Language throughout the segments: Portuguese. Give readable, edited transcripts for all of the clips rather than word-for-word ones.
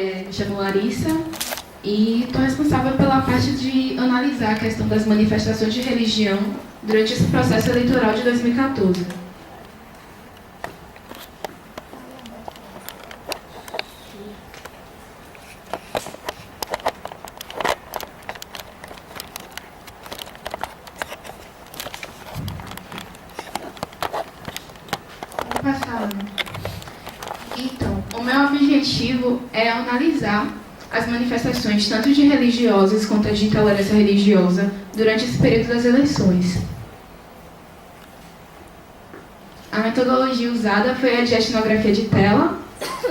Me chamo Larissa e estou responsável pela parte de analisar a questão das manifestações de religião durante esse processo eleitoral de 2014. Então, o meu objetivo é analisar as manifestações tanto de religiosas quanto de intolerância religiosa durante esse período das eleições. A metodologia usada foi a de etnografia de tela,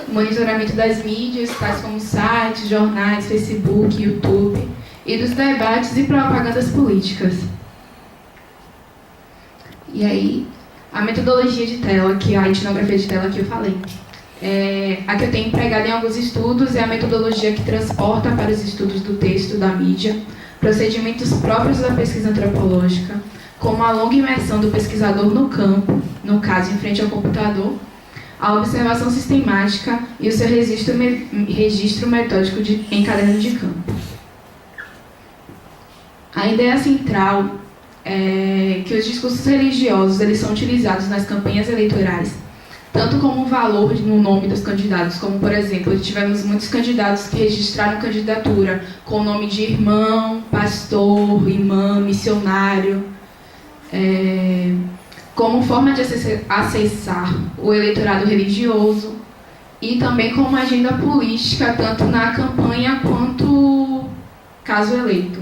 monitoramento das mídias, tais como sites, jornais, Facebook, YouTube, e dos debates e propagandas políticas. E aí, a metodologia de tela, que é a etnografia de tela que eu falei. A que eu tenho empregado em alguns estudos é a metodologia que transporta para os estudos do texto, da mídia, procedimentos próprios da pesquisa antropológica, como a longa imersão do pesquisador no campo, no caso em frente ao computador, a observação sistemática e o seu registro metódico em caderno de campo. A ideia central é que os discursos religiosos eles são utilizados nas campanhas eleitorais tanto como um valor no nome dos candidatos, como, por exemplo, tivemos muitos candidatos que registraram candidatura com o nome de irmão, pastor, imã, missionário, como forma de acessar o eleitorado religioso e também como agenda política, tanto na campanha quanto caso eleito.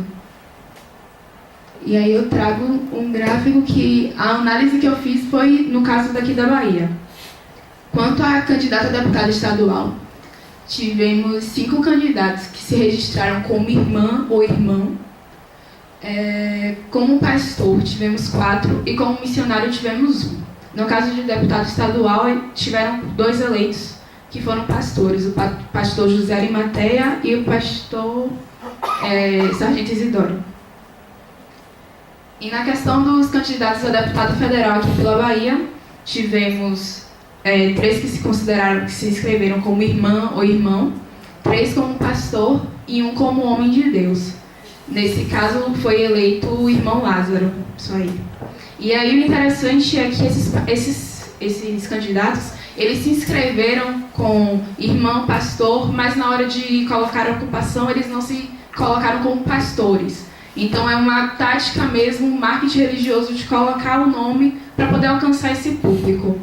E aí eu trago um gráfico que a análise que eu fiz foi no caso daqui da Bahia. Quanto à candidata a deputada estadual, tivemos 5 candidatos que se registraram como irmã ou irmão. Como pastor, tivemos 4 e como missionário tivemos 1. No caso de deputado estadual, tiveram 2 eleitos que foram pastores, o pastor José Arimateia e o pastor Sargento Isidoro. E na questão dos candidatos a deputado federal aqui pela Bahia, tivemos 3 que se inscreveram como irmã ou irmão, 3 como pastor e 1 como homem de Deus. Nesse caso, foi eleito o irmão Lázaro, só ele. E aí o interessante é que esses candidatos, eles se inscreveram com irmão, pastor, mas na hora de colocar a ocupação, eles não se colocaram como pastores. Então é uma tática mesmo, um marketing religioso de colocar o nome para poder alcançar esse público.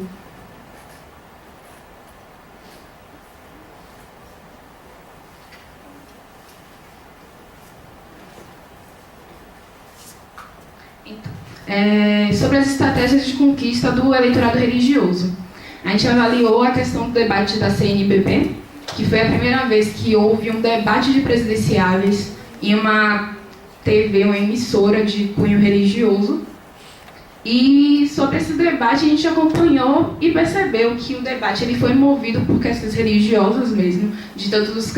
Sobre as estratégias de conquista do eleitorado religioso. A gente avaliou a questão do debate da CNBB, que foi a primeira vez que houve um debate de presidenciáveis em uma TV, uma emissora de cunho religioso. E sobre esse debate a gente acompanhou e percebeu que o debate ele foi movido por questões religiosas mesmo, de todos os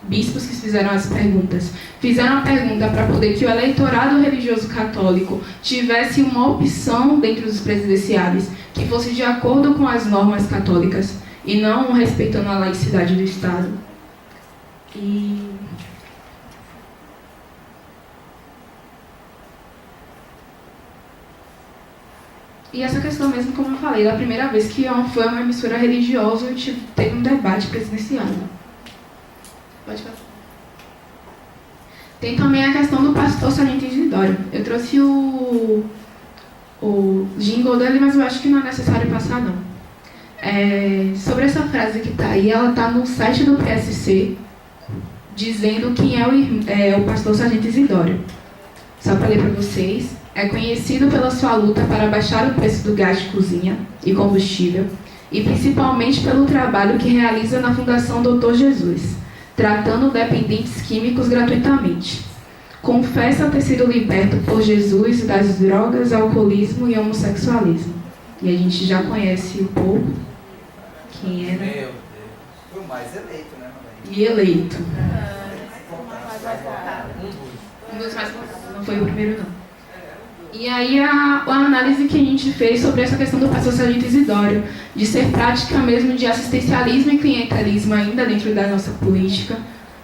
bispos que fizeram as perguntas. Fizeram a pergunta para poder que o eleitorado religioso católico tivesse uma opção dentro dos presidenciáveis que fosse de acordo com as normas católicas e não respeitando a laicidade do Estado. E essa questão mesmo, como eu falei, da primeira vez que foi uma emissora religiosa e teve um debate presidencial. Pode falar. Tem também a questão do pastor Sargento Isidoro. Eu trouxe o jingle dele, mas eu acho que não é necessário passar, não. Sobre essa frase que está aí, ela está no site do PSC, dizendo quem é o pastor Sargento Isidoro. Só para ler para vocês. É conhecido pela sua luta para baixar o preço do gás de cozinha e combustível, e principalmente pelo trabalho que realiza na Fundação Doutor Jesus, tratando dependentes químicos gratuitamente. Confessa ter sido liberto por Jesus das drogas, alcoolismo e homossexualismo. E a gente já conhece o povo, quem era. Meu Deus, foi o mais eleito, né? E eleito. Um dos mais votados, não foi o primeiro não. E aí a análise que a gente fez sobre essa questão do pastor Sargento Isidório, de ser prática mesmo de assistencialismo e clientelismo ainda dentro da nossa política.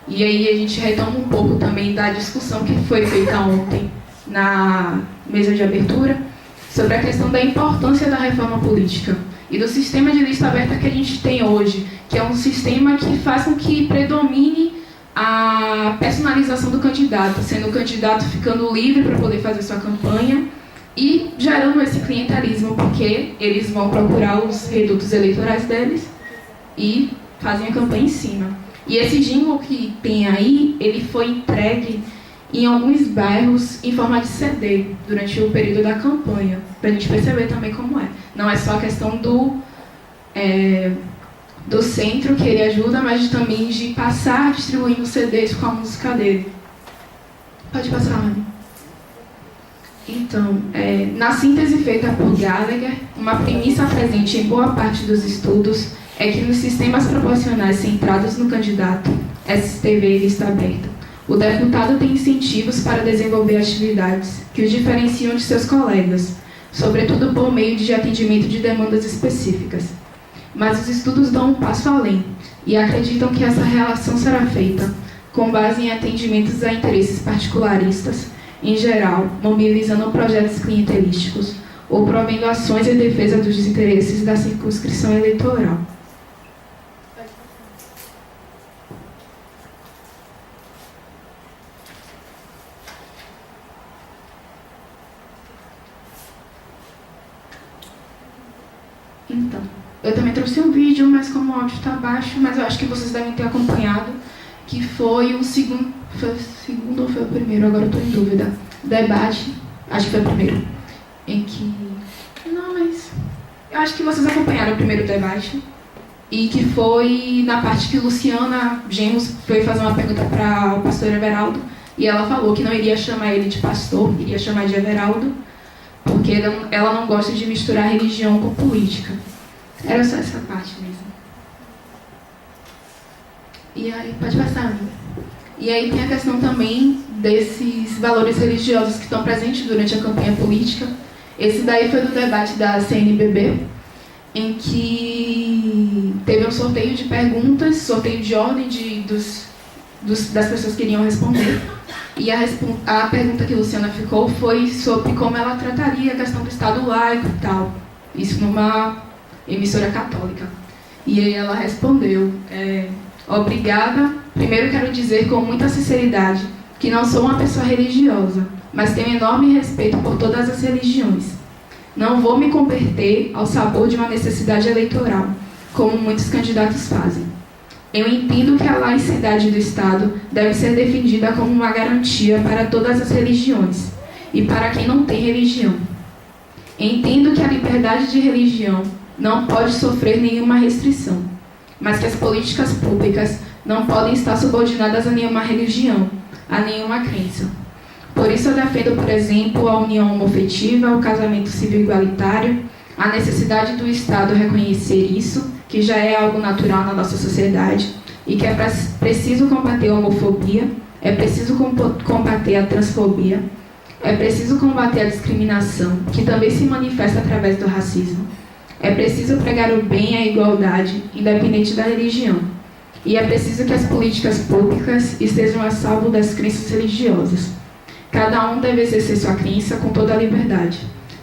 E aí a gente retoma um pouco também da discussão que foi feita ontem na mesa de abertura, sobre a questão da importância da reforma política e do sistema de lista aberta que a gente tem hoje, que é um sistema que faz com que predomine a personalização do candidato, sendo o candidato ficando livre para poder fazer sua campanha e gerando esse clientelismo, porque eles vão procurar os redutos eleitorais deles e fazem a campanha em cima. E esse jingle que tem aí, ele foi entregue em alguns bairros em forma de CD durante o período da campanha, para a gente perceber também como é. Não é só a questão do centro que ele ajuda, mas também de passar distribuindo CDs com a música dele. Pode passar, Rani. Então, na síntese feita por Gallagher, uma premissa presente em boa parte dos estudos é que nos sistemas proporcionais centrados no candidato, STV e lista aberta, o deputado tem incentivos para desenvolver atividades que o diferenciam de seus colegas, sobretudo por meio de atendimento de demandas específicas. Mas os estudos dão um passo além e acreditam que essa relação será feita com base em atendimentos a interesses particularistas, em geral, mobilizando projetos clientelísticos ou provendo ações em defesa dos interesses da circunscrição eleitoral. Então, eu também trouxe um vídeo, mas como o áudio está baixo, mas eu acho que vocês devem ter acompanhado, que foi o segundo ou foi o primeiro, agora eu estou em dúvida, debate, acho que foi o primeiro, em que... Não, mas... Eu acho que vocês acompanharam o primeiro debate, e que foi na parte que Luciana Gemos foi fazer uma pergunta para o pastor Everaldo, e ela falou que não iria chamar ele de pastor, iria chamar de Everaldo, porque ela não gosta de misturar religião com política. Era só essa parte mesmo. E aí, pode passar, amiga. E aí tem a questão também desses valores religiosos que estão presentes durante a campanha política. Esse daí foi do debate da CNBB, em que teve um sorteio de perguntas, sorteio de ordem das pessoas que iriam responder. E a pergunta que Luciana ficou foi sobre como ela trataria a questão do Estado laico e tal. Isso numa emissora católica. E aí ela respondeu, obrigada, primeiro quero dizer com muita sinceridade que não sou uma pessoa religiosa, mas tenho enorme respeito por todas as religiões. Não vou me converter ao sabor de uma necessidade eleitoral, como muitos candidatos fazem. Eu entendo que a laicidade do Estado deve ser defendida como uma garantia para todas as religiões e para quem não tem religião. Entendo que a liberdade de religião não pode sofrer nenhuma restrição, mas que as políticas públicas não podem estar subordinadas a nenhuma religião, a nenhuma crença. Por isso eu defendo, por exemplo, a união homoafetiva, o casamento civil igualitário, a necessidade do Estado reconhecer isso, que já é algo natural na nossa sociedade, e que é preciso combater a homofobia, é preciso combater a transfobia, é preciso combater a discriminação, que também se manifesta através do racismo. É preciso pregar o bem e a igualdade, independente da religião. E é preciso que as políticas públicas estejam a salvo das crenças religiosas. Cada um deve exercer sua crença com toda a liberdade.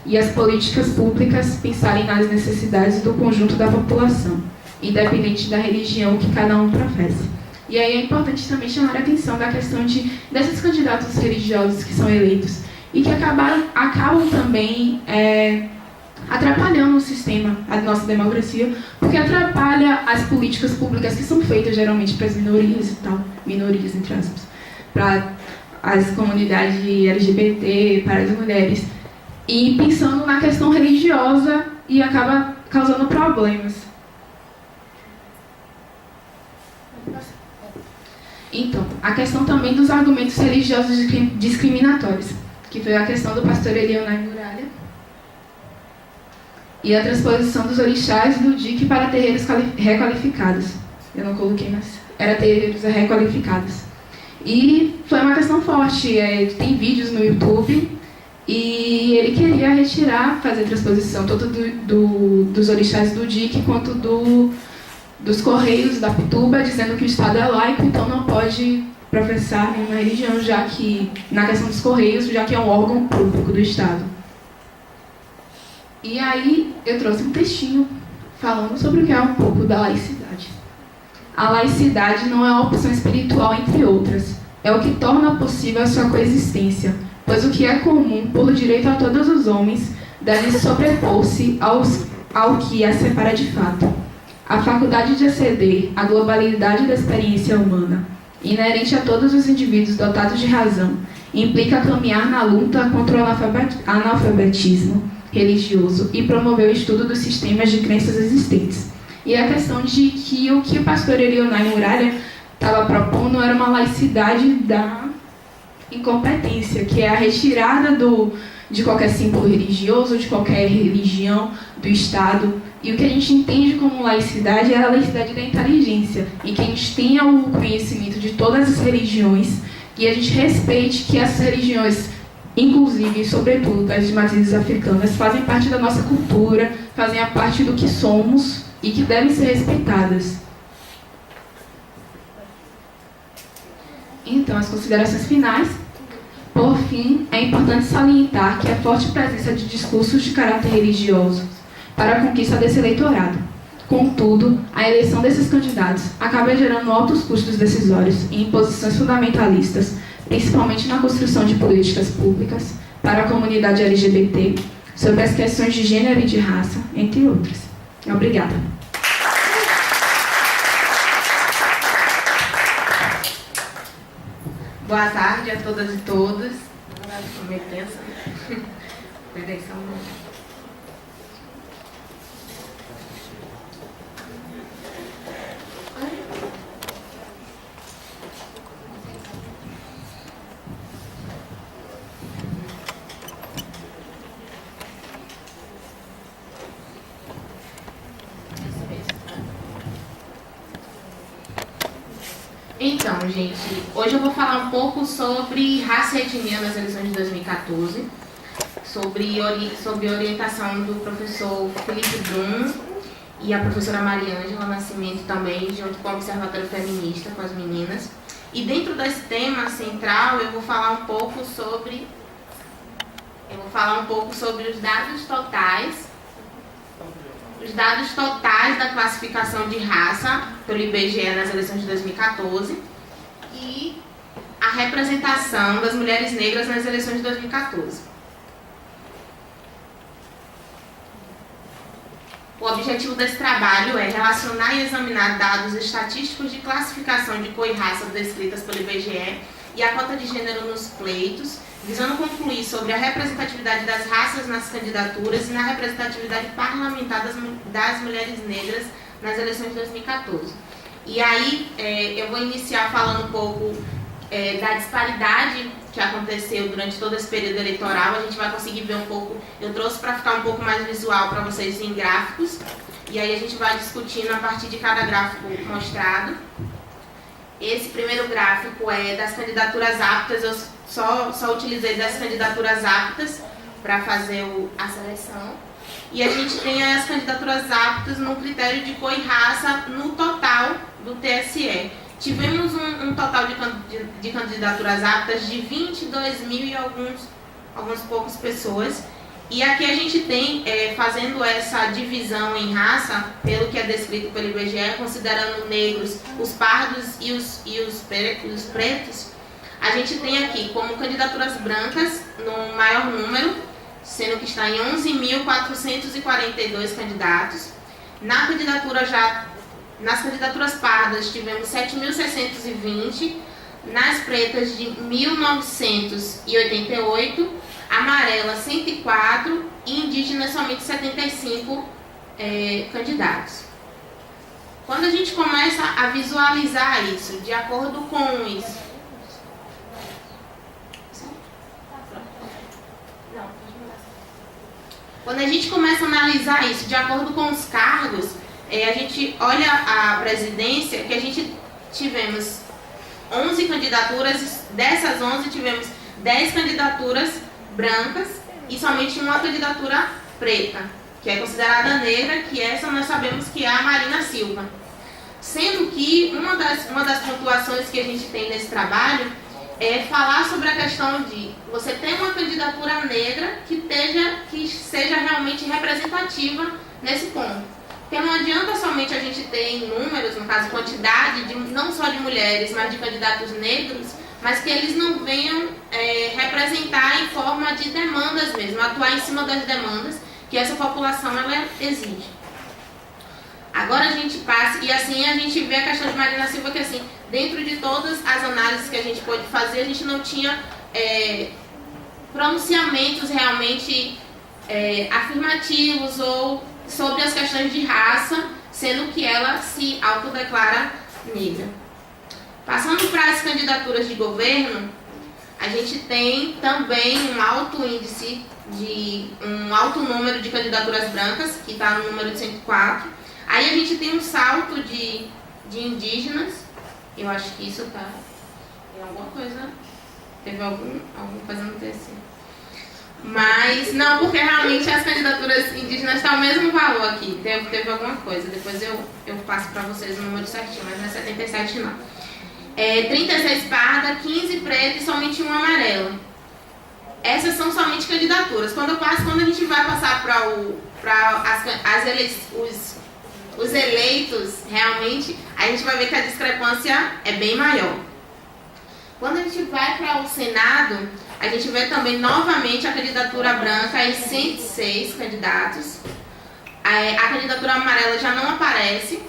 E as políticas públicas pensarem nas necessidades do conjunto da população, independente da religião que cada um professa. E aí é importante também chamar a atenção da questão desses candidatos religiosos que são eleitos e que acabam também atrapalhando o sistema, a nossa democracia, porque atrapalha as políticas públicas que são feitas geralmente para as minorias e tal, minorias entre aspas, para as comunidades LGBT, para as mulheres, e pensando na questão religiosa e acaba causando problemas. Então, a questão também dos argumentos religiosos discriminatórios, que foi a questão do pastor Elionai Muralha, e a transposição dos orixás do DIC para terreiros requalificados. Eu não coloquei, mas era terreiros requalificados. E foi uma questão forte, tem vídeos no YouTube, E ele queria retirar, fazer transposição tanto dos orixás do DIC quanto dos Correios da Pituba, dizendo que o Estado é laico, então não pode professar nenhuma religião, já que, na questão dos Correios, já que é um órgão público do Estado. E aí eu trouxe um textinho falando sobre o que é um pouco da laicidade. A laicidade não é uma opção espiritual, entre outras. É o que torna possível a sua coexistência, pois o que é comum, por direito a todos os homens, deve sobrepor-se ao que a separa de fato. A faculdade de exceder a globalidade da experiência humana, inerente a todos os indivíduos dotados de razão, implica caminhar na luta contra o analfabetismo religioso e promover o estudo dos sistemas de crenças existentes. E a questão de que o pastor Elionai Muralha estava propondo era uma laicidade da incompetência, que é a retirada de qualquer símbolo religioso, de qualquer religião, do Estado. E o que a gente entende como laicidade é a laicidade da inteligência, em que a gente tenha o conhecimento de todas as religiões e a gente respeite que essas religiões, inclusive, sobretudo, das de matrizes africanas, fazem parte da nossa cultura, fazem a parte do que somos e que devem ser respeitadas. Então, as considerações finais. Por fim, é importante salientar que a forte presença de discursos de caráter religioso para a conquista desse eleitorado. Contudo, a eleição desses candidatos acaba gerando altos custos decisórios e imposições fundamentalistas, principalmente na construção de políticas públicas para a comunidade LGBT, sobre as questões de gênero e de raça, entre outras. Obrigada. Boa tarde a todas e todos. Meio tensa. Peraí, só um momento. Então, gente, hoje eu vou falar um pouco sobre raça e etnia nas eleições de 2014, sobre orientação do professor Felipe Brum e a professora Mariângela Nascimento também, junto com o Observatório Feminista, com as meninas. E dentro desse tema central, eu vou falar um pouco sobre os dados totais da classificação de raça pelo IBGE nas eleições de 2014 e a representação das mulheres negras nas eleições de 2014. O objetivo desse trabalho é relacionar e examinar dados estatísticos de classificação de cor e raça descritas pelo IBGE e a cota de gênero nos pleitos, visando concluir sobre a representatividade das raças nas candidaturas e na representatividade parlamentar das mulheres negras nas eleições de 2014. E aí, eu vou iniciar falando um pouco da disparidade que aconteceu durante todo esse período eleitoral. A gente vai conseguir ver um pouco, eu trouxe para ficar um pouco mais visual para vocês em gráficos, e aí a gente vai discutindo a partir de cada gráfico mostrado. Esse primeiro gráfico é das candidaturas aptas, eu só utilizei das candidaturas aptas para fazer a seleção. E a gente tem as candidaturas aptas no critério de cor e raça no total do TSE. Tivemos um total de candidaturas aptas de 22 mil e alguns poucos pessoas. E aqui a gente tem, fazendo essa divisão em raça, pelo que é descrito pelo IBGE, considerando negros, os pardos e os pretos, a gente tem aqui como candidaturas brancas no maior número, sendo que está em 11.442 candidatos. Nas candidaturas pardas tivemos 7.620, nas pretas de 1.988, amarela 104 e indígenas somente 75 candidatos. Quando a gente começa a visualizar isso, de acordo com isso, quando a gente começa a analisar isso de acordo com os cargos, a gente olha a presidência, que a gente tivemos 11 candidaturas, dessas 11 tivemos 10 candidaturas brancas e somente uma candidatura preta, que é considerada negra, que essa nós sabemos que é a Marina Silva. Sendo que uma das pontuações que a gente tem nesse trabalho é falar sobre a questão de você ter uma candidatura negra que seja realmente representativa nesse ponto. Porque não adianta somente a gente ter em números, no caso quantidade, não só de mulheres, mas de candidatos negros, mas que eles não venham representar em forma de demandas mesmo, atuar em cima das demandas que essa população ela exige. Agora a gente passa, e assim a gente vê a questão de Marina Silva, que assim, dentro de todas as análises que a gente pôde fazer, a gente não tinha pronunciamentos realmente afirmativos ou sobre as questões de raça, sendo que ela se autodeclara negra. Passando para as candidaturas de governo, a gente tem também um alto índice, um alto número de candidaturas brancas, que está no número de 104. Aí a gente tem um salto de indígenas. Eu acho que isso está em alguma coisa, teve alguma coisa no TC. Mas não, porque realmente as candidaturas indígenas estão o mesmo valor aqui. Teve alguma coisa, depois eu passo para vocês o número certinho, mas não é 77 não. 36 parda, 15 preta e somente uma amarela. Essas são somente candidaturas. Quando a gente vai passar para os eleitos, realmente, a gente vai ver que a discrepância é bem maior. Quando a gente vai para o Senado, a gente vê também novamente a candidatura branca em 106 candidatos. A candidatura amarela já não aparece.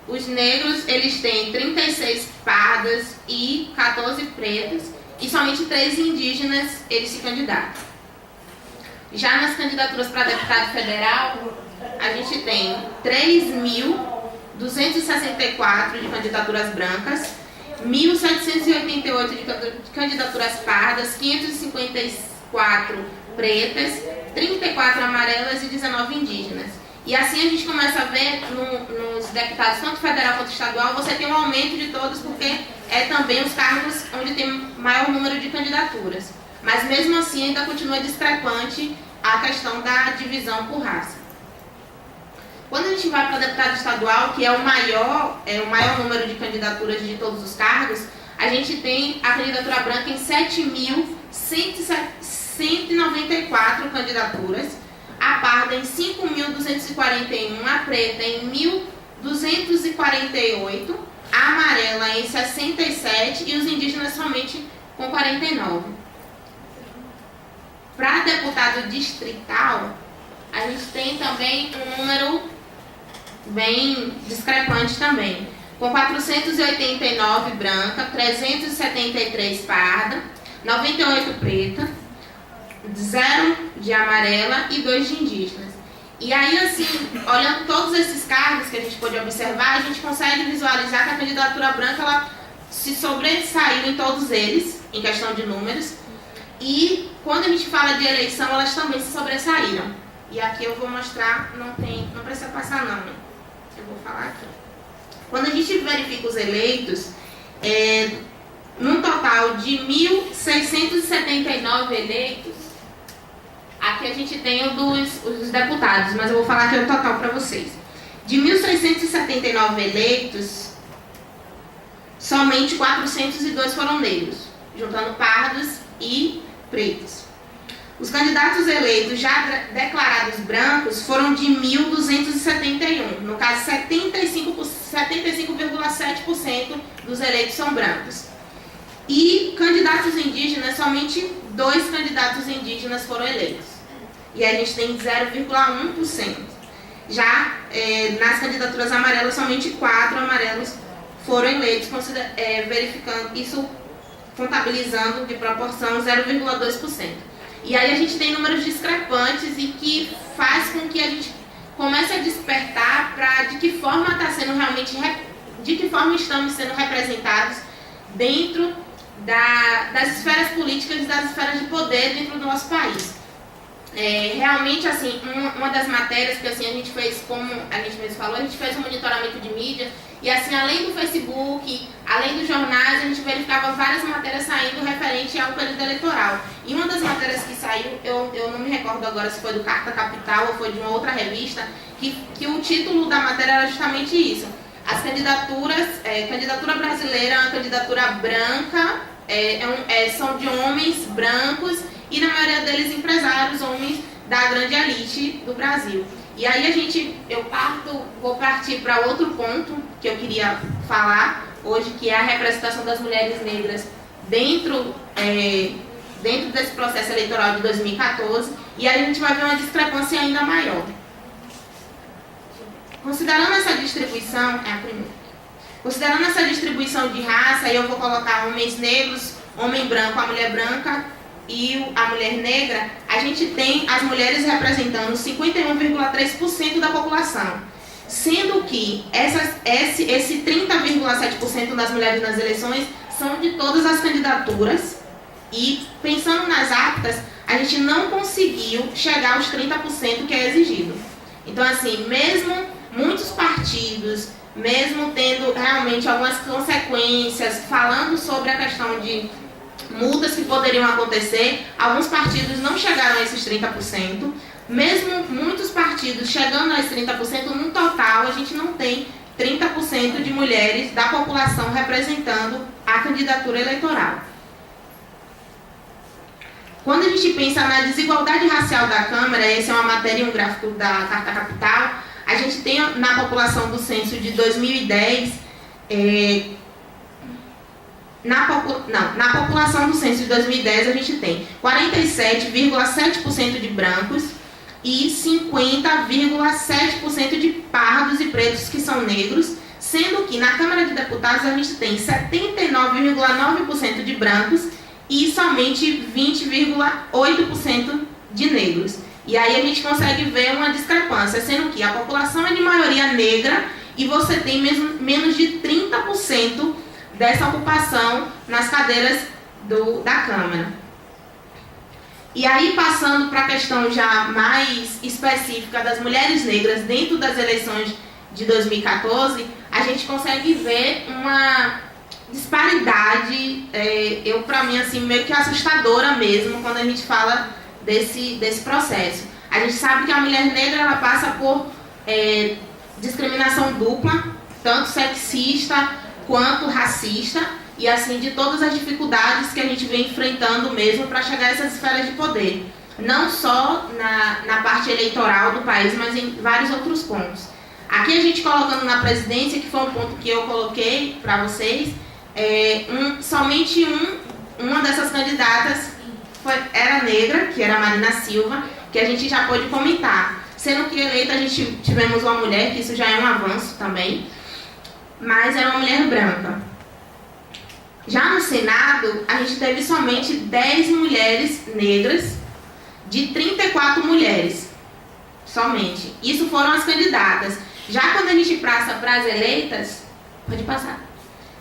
Os negros, eles têm 36 pardas e 14 pretas. E somente 3 indígenas, eles se candidatam. Já nas candidaturas para deputado federal, a gente tem 3.264 de candidaturas brancas, 1.788 de candidaturas pardas, 554 pretas, 34 amarelas e 19 indígenas. E assim a gente começa a ver nos deputados, tanto federal quanto estadual, você tem um aumento de todos, porque é também os cargos onde tem maior número de candidaturas. Mas mesmo assim ainda continua discrepante a questão da divisão por raça. Quando a gente vai para deputado estadual, que é o maior número de candidaturas de todos os cargos, a gente tem a candidatura branca em 7.194 candidaturas, a parda em 5.241, a preta em 1.248, a amarela em 67 e os indígenas somente com 49. Para deputado distrital, a gente tem também um número bem discrepante também, com 489 branca, 373 parda, 98 preta, 0 de amarela e 2 de indígenas. E aí, assim, olhando todos esses cargos que a gente pode observar, a gente consegue visualizar que a candidatura branca ela se sobressaiu em todos eles, em questão de números, e quando a gente fala de eleição, elas também se sobressaíram. E aqui eu vou mostrar, não precisa passar não, né? Eu vou falar aqui. Quando a gente verifica os eleitos, num total de 1.679 eleitos, aqui a gente tem os deputados, mas eu vou falar aqui o total para vocês. De 1.679 eleitos, somente 402 foram negros, juntando pardos e pretos. Os candidatos eleitos já declarados brancos foram de 1.271. No caso, 75,7% dos eleitos são brancos. E candidatos indígenas, somente 2 candidatos indígenas foram eleitos. E a gente tem 0,1%. Já nas candidaturas amarelas, somente 4 amarelos foram eleitos, verificando isso, contabilizando de proporção 0,2%. E aí a gente tem números discrepantes e que faz com que a gente comece a despertar para de que forma está sendo realmente, de que forma estamos sendo representados dentro das esferas políticas e das esferas de poder dentro do nosso país. realmente, assim, uma das matérias que assim, a gente fez, como a gente mesmo falou, a gente fez um monitoramento de mídia e, assim, além do Facebook, além dos jornais, a gente verificava várias matérias saindo referente ao período eleitoral. E uma das matérias que saiu, eu não me recordo agora se foi do Carta Capital ou foi de uma outra revista, que o título da matéria era justamente isso. As candidaturas, candidatura brasileira é uma candidatura branca, são de homens brancos e na maioria deles empresários, homens da grande elite do Brasil. E aí vou partir para outro ponto que eu queria falar hoje, que é a representação das mulheres negras dentro desse processo eleitoral de 2014, e aí a gente vai ver uma discrepância ainda maior. Considerando essa distribuição, considerando essa distribuição de raça, eu vou colocar homens negros, homem branco, a mulher branca e a mulher negra, a gente tem as mulheres representando 51,3% da população, sendo que esse 30,7% das mulheres nas eleições são de todas as candidaturas, e pensando nas actas, a gente não conseguiu chegar aos 30% que é exigido. Então, assim, mesmo muitos partidos, mesmo tendo realmente algumas consequências, falando sobre a questão de multas que poderiam acontecer, alguns partidos não chegaram a esses 30%, mesmo muitos partidos chegando a esses 30%, no total a gente não tem 30% de mulheres da população representando a candidatura eleitoral. Quando a gente pensa na desigualdade racial da Câmara, essa é uma matéria e um gráfico da Carta Capital, a gente tem na população do censo de 2010, na população do censo de 2010 a gente tem 47,7% de brancos e 50,7% de pardos e pretos que são negros, sendo que na Câmara de Deputados a gente tem 79,9% de brancos e somente 20,8% de negros. E aí a gente consegue ver uma discrepância, sendo que a população é de maioria negra e você tem menos de 30% dessa ocupação nas cadeiras da Câmara. E aí, passando para a questão já mais específica das mulheres negras dentro das eleições de 2014, a gente consegue ver uma disparidade, para mim, assim, meio que assustadora mesmo, quando a gente fala desse processo. A gente sabe que a mulher negra ela passa por discriminação dupla, tanto sexista quanto racista, e assim de todas as dificuldades que a gente vem enfrentando mesmo para chegar a essas esferas de poder. Não só na parte eleitoral do país, mas em vários outros pontos. Aqui a gente colocando na presidência, que foi um ponto que eu coloquei para vocês, somente uma dessas candidatas era negra, que era a Marina Silva, que a gente já pôde comentar. Sendo que eleita a gente tivemos uma mulher, que isso já é um avanço também, mas era uma mulher branca. Já no Senado, a gente teve somente 10 mulheres negras de 34 mulheres, somente. Isso foram as candidatas. Já quando a gente passa para as eleitas, pode passar.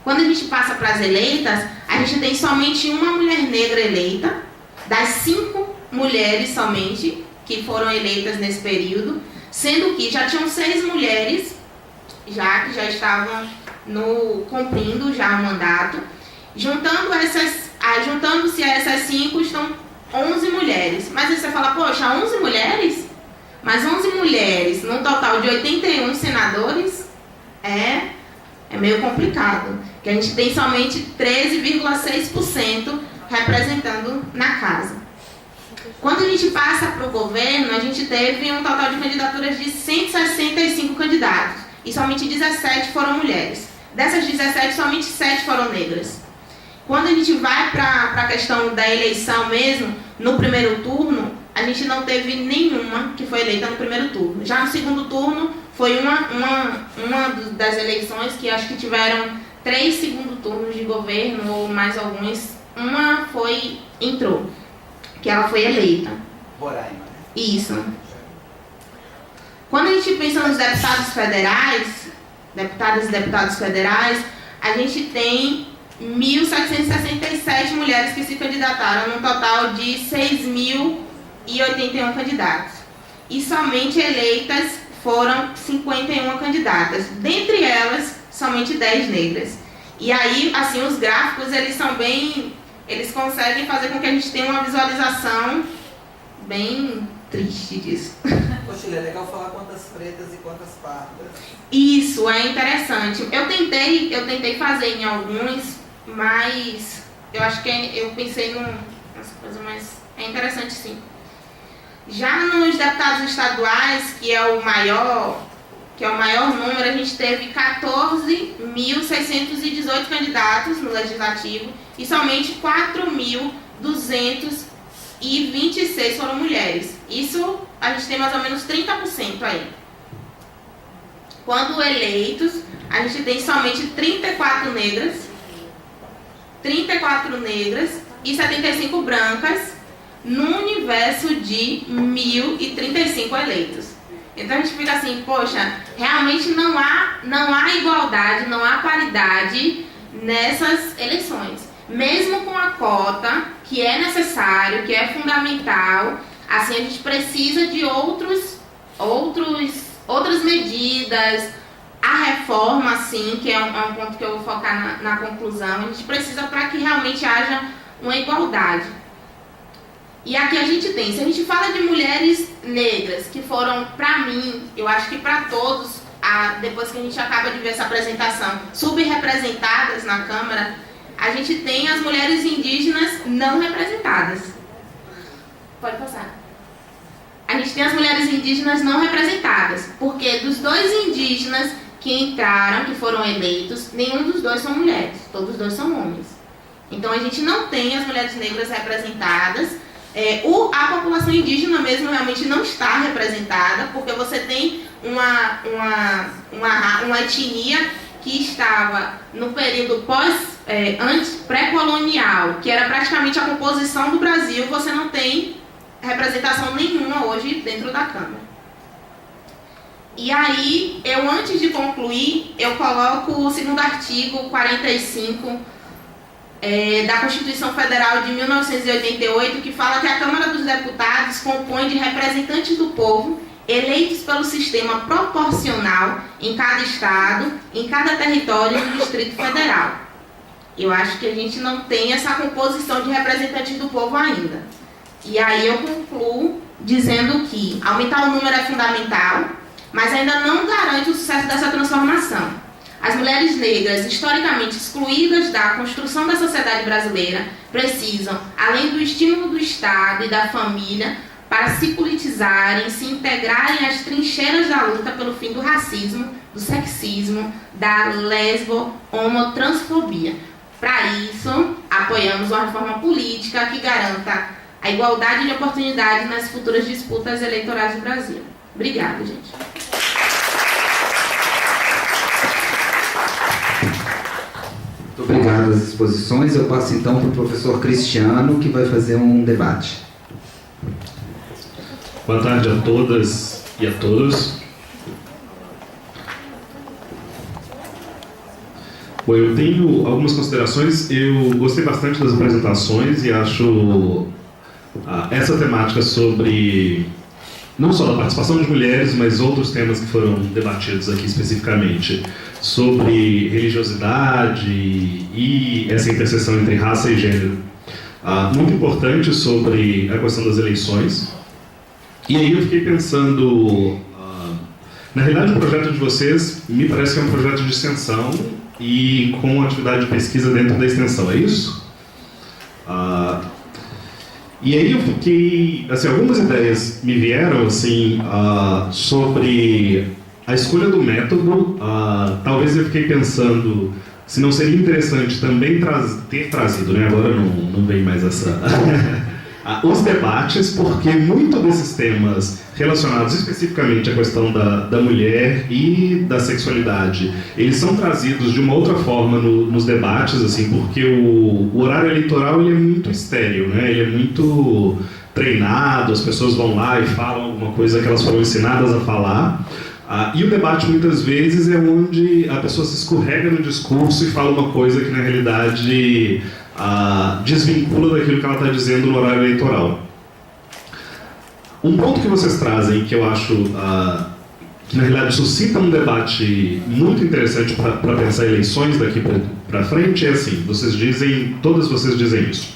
Quando a gente passa para as eleitas, a gente tem somente uma mulher negra eleita, das 5 mulheres somente que foram eleitas nesse período, sendo que já tinham 6 mulheres que já estavam cumprindo já o mandato. Juntando-se a essas 5, estão 11 mulheres. Mas aí você fala, poxa, 11 mulheres? Mas 11 mulheres num total de 81 senadores é meio complicado. Que a gente tem somente 13,6% representando na casa. Quando a gente passa para o governo, a gente teve um total de candidaturas de 165 candidatos. E somente 17 foram mulheres. Dessas 17, somente 7 foram negras. Quando a gente vai para a questão da eleição mesmo, no primeiro turno, a gente não teve nenhuma que foi eleita no primeiro turno. Já no segundo turno, foi uma das eleições que acho que tiveram 3 segundo turnos de governo, ou mais alguns. Uma entrou, que ela foi eleita. Roraima, né? Isso. Quando a gente pensa nos deputados federais, deputadas e deputados federais, a gente tem 1.767 mulheres que se candidataram, num total de 6.000 1.181 candidatos. E somente eleitas foram 51 candidatas. Dentre elas, somente 10 negras. E aí, assim, os gráficos, eles são bem... Eles conseguem fazer com que a gente tenha uma visualização bem triste disso. Poxa, é legal falar quantas pretas e quantas pardas. Isso, é interessante. Eu tentei fazer em alguns, mas eu acho que eu pensei nessa coisa, mas é interessante sim. Já nos deputados estaduais, que é o maior número, a gente teve 14.618 candidatos no Legislativo e somente 4.226 foram mulheres. Isso, a gente tem mais ou menos 30% aí. Quando eleitos, a gente tem somente 34 negras e 75 brancas, num universo de 1.035 eleitos. Então a gente fica assim, poxa, realmente não há igualdade, não há paridade nessas eleições. Mesmo com a cota, que é necessário, que é fundamental, assim, a gente precisa de outras medidas, a reforma, assim, que é um ponto que eu vou focar na conclusão, a gente precisa para que realmente haja uma igualdade. E aqui a gente tem, se a gente fala de mulheres negras, que foram, para mim, eu acho que para todos, depois que a gente acaba de ver essa apresentação, subrepresentadas na Câmara, a gente tem as mulheres indígenas não representadas. Pode passar. A gente tem as mulheres indígenas não representadas, porque dos 2 indígenas que entraram, que foram eleitos, nenhum dos 2 são mulheres, todos os 2 são homens. Então a gente não tem as mulheres negras representadas. A população indígena mesmo realmente não está representada, porque você tem uma etnia que estava no período pré-colonial, que era praticamente a composição do Brasil, você não tem representação nenhuma hoje dentro da Câmara. E aí, antes de concluir, eu coloco o segundo artigo 45 da Constituição Federal de 1988, que fala que a Câmara dos Deputados compõe de representantes do povo eleitos pelo sistema proporcional em cada estado, em cada território e no Distrito Federal. Eu acho que a gente não tem essa composição de representantes do povo ainda. E aí eu concluo dizendo que aumentar o número é fundamental, mas ainda não garante o sucesso dessa transformação. As mulheres negras, historicamente excluídas da construção da sociedade brasileira, precisam, além do estímulo do Estado e da família, para se politizarem, se integrarem às trincheiras da luta pelo fim do racismo, do sexismo, da lesbo-homotransfobia. Para isso, apoiamos uma reforma política que garanta a igualdade de oportunidades nas futuras disputas eleitorais do Brasil. Obrigada, gente. Muito obrigado às exposições. Eu passo então para o professor Cristiano, que vai fazer um debate. Boa tarde a todas e a todos. Bom, eu tenho algumas considerações. Eu gostei bastante das apresentações e acho essa temática sobre não só da participação de mulheres, mas outros temas que foram debatidos aqui especificamente, sobre religiosidade e essa interseção entre raça e gênero. Muito importante sobre a questão das eleições. E aí eu fiquei pensando, na realidade o projeto de vocês me parece que é um projeto de extensão e com atividade de pesquisa dentro da extensão, é isso? E aí eu fiquei, assim, algumas ideias me vieram, assim, sobre a escolha do método. Talvez eu fiquei pensando se não seria interessante também ter trazido, né, agora não vem mais essa... os debates, porque muito desses temas relacionados especificamente à questão da mulher e da sexualidade, eles são trazidos de uma outra forma nos debates, assim, porque o horário eleitoral ele é muito estéril, né? Ele é muito treinado, as pessoas vão lá e falam alguma coisa que elas foram ensinadas a falar. E o debate muitas vezes é onde a pessoa se escorrega no discurso e fala uma coisa que na realidade desvincula daquilo que ela está dizendo no horário eleitoral. Um ponto que vocês trazem, que eu acho que na realidade suscita um debate muito interessante para pensar eleições daqui para frente, é assim, todas vocês dizem isso.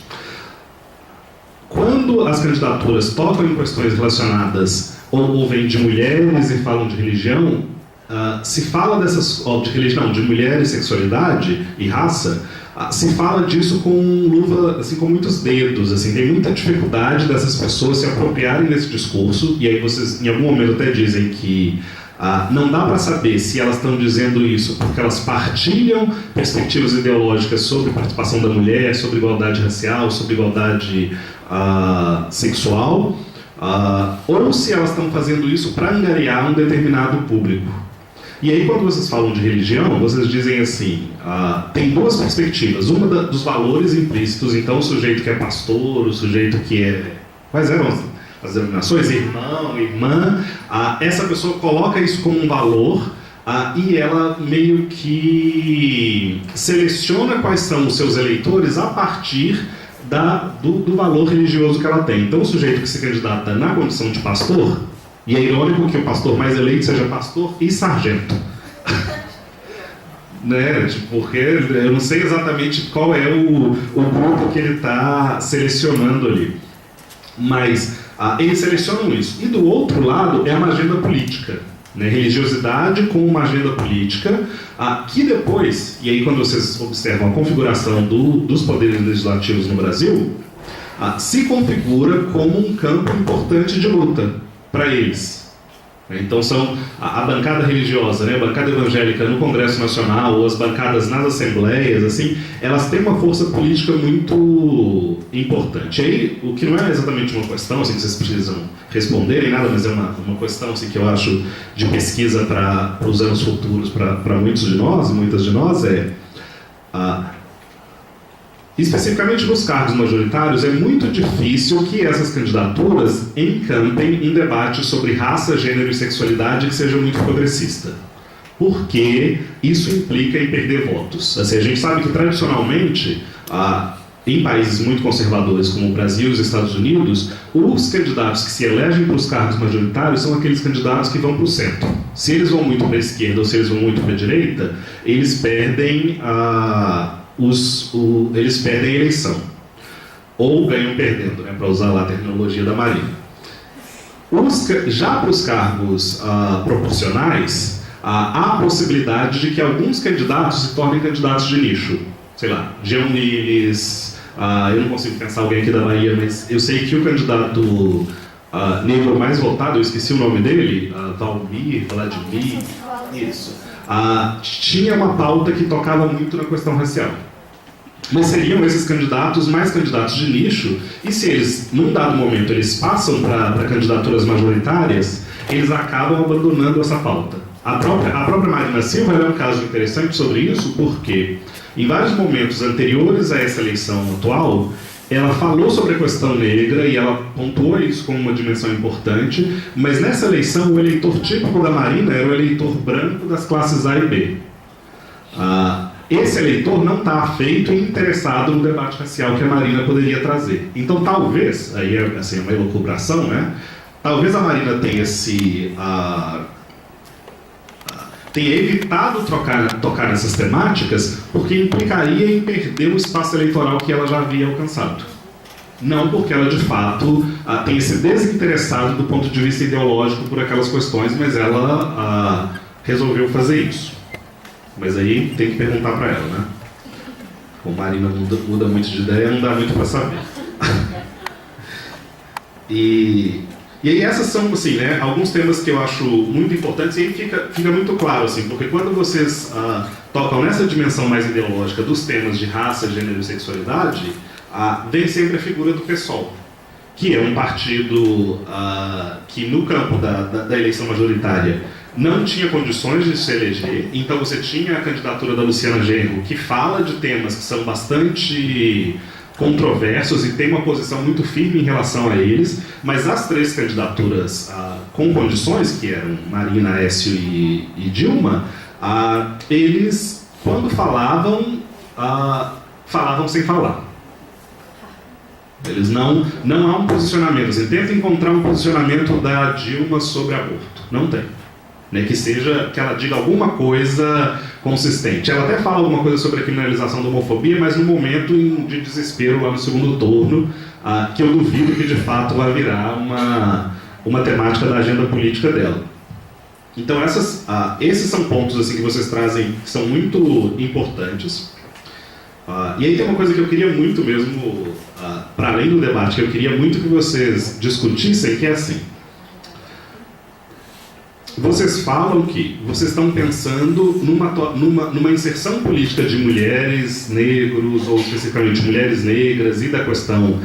Quando as candidaturas tocam em questões relacionadas ou vêm de mulheres e falam de religião, se fala de religião, de mulheres, sexualidade e raça, se fala disso com luva, assim, com muitos dedos, assim, tem muita dificuldade dessas pessoas se apropriarem desse discurso, e aí vocês em algum momento até dizem que não dá para saber se elas estão dizendo isso porque elas partilham perspectivas ideológicas sobre participação da mulher, sobre igualdade racial, sobre igualdade sexual, ou se elas estão fazendo isso para angariar um determinado público. E aí, quando vocês falam de religião, vocês dizem assim, tem duas perspectivas. Uma dos valores implícitos, então o sujeito que é pastor, o sujeito que é... Quais eram as denominações? Irmão, irmã. Essa pessoa coloca isso como um valor e ela meio que seleciona quais são os seus eleitores a partir do valor religioso que ela tem. Então, o sujeito que se candidata na condição de pastor... E é irônico que o pastor mais eleito seja pastor e sargento. Né? Porque eu não sei exatamente qual é o grupo que ele está selecionando ali. Mas eles selecionam isso. E do outro lado é uma agenda política. Né? Religiosidade com uma agenda política, que depois, e aí quando vocês observam a configuração dos poderes legislativos no Brasil, se configura como um campo importante de luta para eles. Então são a bancada religiosa, né, a bancada evangélica no Congresso Nacional, ou as bancadas nas assembleias, assim, elas têm uma força política muito importante. E aí, o que não é exatamente uma questão assim, que vocês precisam responderem nada, mas é uma questão assim, que eu acho de pesquisa para os anos futuros, para muitos de nós, muitas de nós, especificamente nos cargos majoritários, é muito difícil que essas candidaturas encampem um debate sobre raça, gênero e sexualidade que seja muito progressista. Porque isso implica em perder votos. Assim, a gente sabe que, tradicionalmente, em países muito conservadores como o Brasil e os Estados Unidos, os candidatos que se elegem para os cargos majoritários são aqueles candidatos que vão para o centro. Se eles vão muito para a esquerda ou se eles vão muito para a direita, eles perdem eles perdem a eleição, ou ganham perdendo, né, para usar lá a terminologia da Marina. Já para os cargos proporcionais, há a possibilidade de que alguns candidatos se tornem candidatos de nicho. Sei lá, Jean Willis, eu não consigo pensar alguém aqui da Bahia, mas eu sei que o candidato negro mais votado, eu esqueci o nome dele, Vladimir, isso. Tinha uma pauta que tocava muito na questão racial. Mas seriam esses candidatos mais candidatos de nicho, e se eles, num dado momento, eles passam para candidaturas majoritárias, eles acabam abandonando essa pauta. A própria Marina Silva é um caso interessante sobre isso, porque em vários momentos anteriores a essa eleição atual, ela falou sobre a questão negra e ela pontuou isso como uma dimensão importante, mas nessa eleição o eleitor típico da Marina era o eleitor branco das classes A e B. Esse eleitor não está afeito e interessado no debate racial que a Marina poderia trazer. Então talvez, aí é assim, uma elucubração, né? Talvez a Marina tenha tenha evitado tocar nessas temáticas porque implicaria em perder o espaço eleitoral que ela já havia alcançado. Não porque ela, de fato, tenha se desinteressado do ponto de vista ideológico por aquelas questões, mas ela resolveu fazer isso. Mas aí tem que perguntar para ela, né? Como a Marina muda muito de ideia, não dá muito para saber. E aí essas são, assim, né, alguns temas que eu acho muito importantes, e aí fica muito claro, assim, porque quando vocês tocam nessa dimensão mais ideológica dos temas de raça, gênero e sexualidade, vem sempre a figura do PSOL, que é um partido que no campo da eleição majoritária não tinha condições de se eleger, então você tinha a candidatura da Luciana Genro, que fala de temas que são bastante controversos e tem uma posição muito firme em relação a eles, mas as três candidaturas com condições, que eram Marina, Aécio e Dilma, eles, quando falavam sem falar. Eles não há um posicionamento. Assim, tenta encontrar um posicionamento da Dilma sobre aborto. Não tem. Né, que ela diga alguma coisa consistente. Ela até fala alguma coisa sobre a criminalização da homofobia, mas no momento de desespero lá no segundo turno, que eu duvido que de fato vai virar uma temática da agenda política dela. Então esses são pontos assim, que vocês trazem que são muito importantes. E aí tem uma coisa que eu queria muito mesmo, para além do debate, que eu queria muito que vocês discutissem, que é assim. Vocês falam que vocês estão pensando numa inserção política de mulheres, negros, ou especificamente mulheres negras e da questão